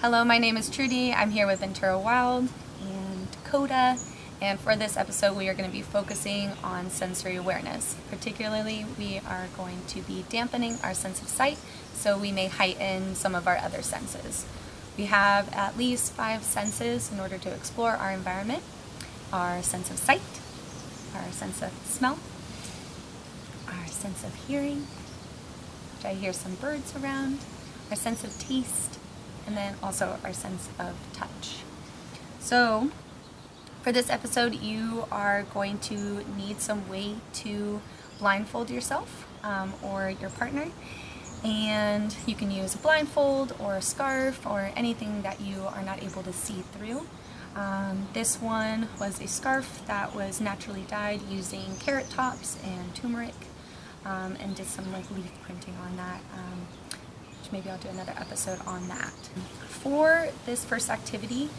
Hello, my name is Trudy. I'm here with Ventura Wild and Dakota, and for this episode we are going to be focusing on sensory awareness. Particularly, we are going to be dampening our sense of sight, so we may heighten some of our other senses. We have at least 5 senses in order to explore our environment: our sense of sight, our sense of smell, our sense of hearing, which I hear some birds around, our sense of taste, and then also our sense of touch. So for this episode, you are going to need some way to blindfold yourself or your partner, and you can use a blindfold or a scarf or anything that you are not able to see through. This one was a scarf that was naturally dyed using carrot tops and turmeric, and did some leaf printing on that. Maybe I'll do another episode on that. For this first activity,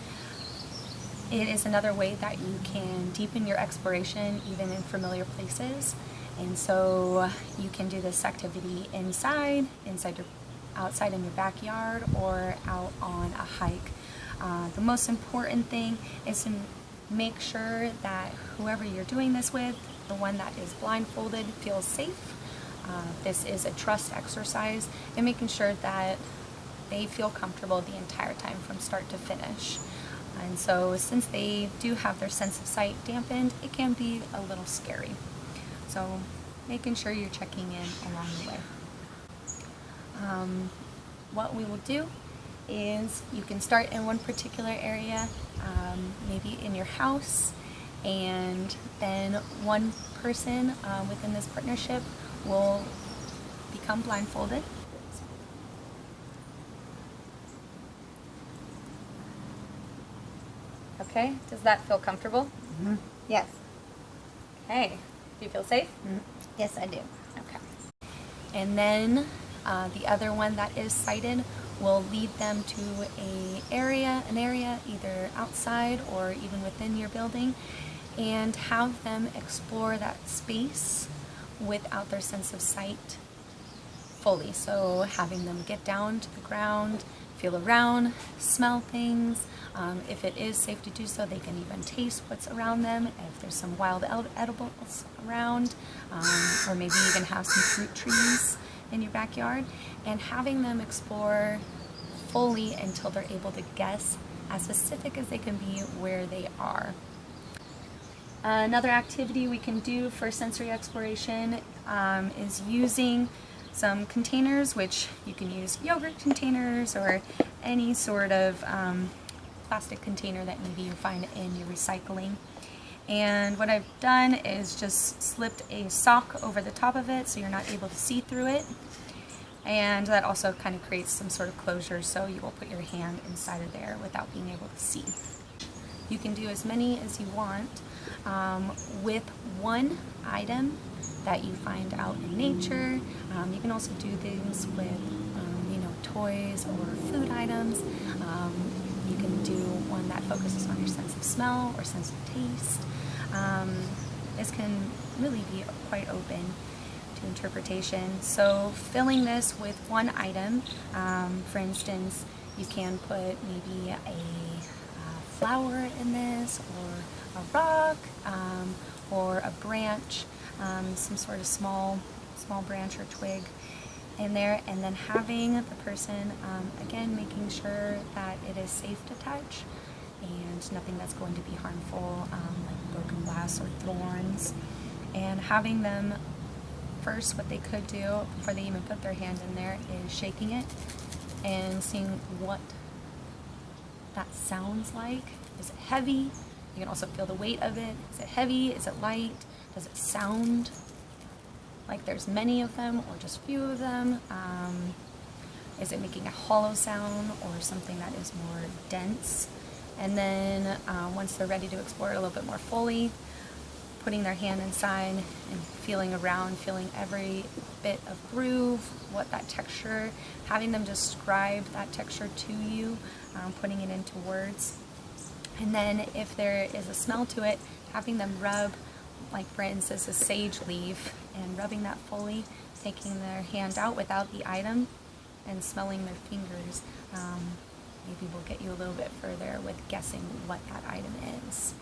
it is another way that you can deepen your exploration even in familiar places. And so you can do this activity outside in your backyard, or out on a hike. The most important thing is to make sure that whoever you're doing this with, the one that is blindfolded, feels safe. This is a trust exercise and making sure that they feel comfortable the entire time from start to finish. And so since they do have their sense of sight dampened, it can be a little scary. So making sure you're checking in along the way. What we will do is you can start in one particular area, maybe in your house, and then one person within this partnership will become blindfolded. Okay, does that feel comfortable? Mm-hmm. Yes. Okay, do you feel safe? Mm-hmm. Yes, I do. Okay. And then the other one that is sighted will lead them to an area either outside or even within your building, and have them explore that space without their sense of sight fully. So having them get down to the ground, feel around, smell things. If it is safe to do so, they can even taste what's around them. If there's some wild edibles around, or maybe even have some fruit trees in your backyard, and having them explore fully until they're able to guess as specific as they can be where they are. Another activity we can do for sensory exploration is using some containers, which you can use yogurt containers or any sort of plastic container that maybe you find in your recycling. And what I've done is just slipped a sock over the top of it so you're not able to see through it. And that also kind of creates some sort of closure, so you will put your hand inside of there without being able to see. You can do as many as you want with one item that you find out in nature. You can also do things with toys or food items. You can do one that focuses on your sense of smell or sense of taste. This can really be quite open to interpretation. So filling this with one item, for instance, you can put maybe a flower in this, or a rock, or a branch, some sort of small branch or twig in there, and then having the person, again, making sure that it is safe to touch and nothing that's going to be harmful, like broken glass or thorns, and having them first, what they could do before they even put their hand in there is shaking it and seeing what that sounds like. Is it heavy? You can also feel the weight of it. Is it heavy? Is it light? Does it sound like there's many of them or just few of them? Is it making a hollow sound or something that is more dense? And then once they're ready to explore it a little bit more fully, putting their hand inside and feeling around, feeling every bit of groove, what that texture, having them describe that texture to you, putting it into words. And then if there is a smell to it, having them rub, like for instance a sage leaf, and rubbing that fully, taking their hand out without the item and smelling their fingers, maybe will get you a little bit further with guessing what that item is.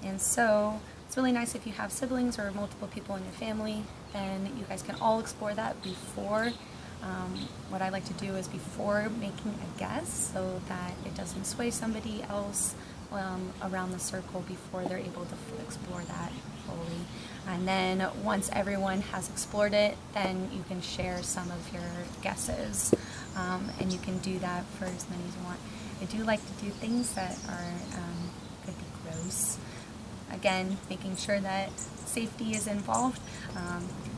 And so it's really nice if you have siblings or multiple people in your family, then you guys can all explore that before. What I like to do is before making a guess so that it doesn't sway somebody else around the circle before they're able to explore that fully. And then once everyone has explored it, then you can share some of your guesses, and you can do that for as many as you want. I do like to do things that are could be gross. Again, making sure that safety is involved,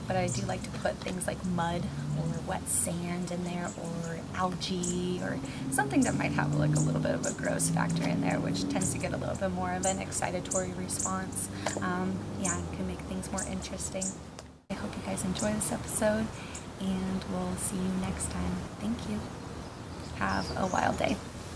but I do like to put things like mud or wet sand in there, or algae, or something that might have like a little bit of a gross factor in there, which tends to get a little bit more of an excitatory response. Yeah, it can make things more interesting. I hope you guys enjoy this episode, and we'll see you next time. Thank you. Have a wild day.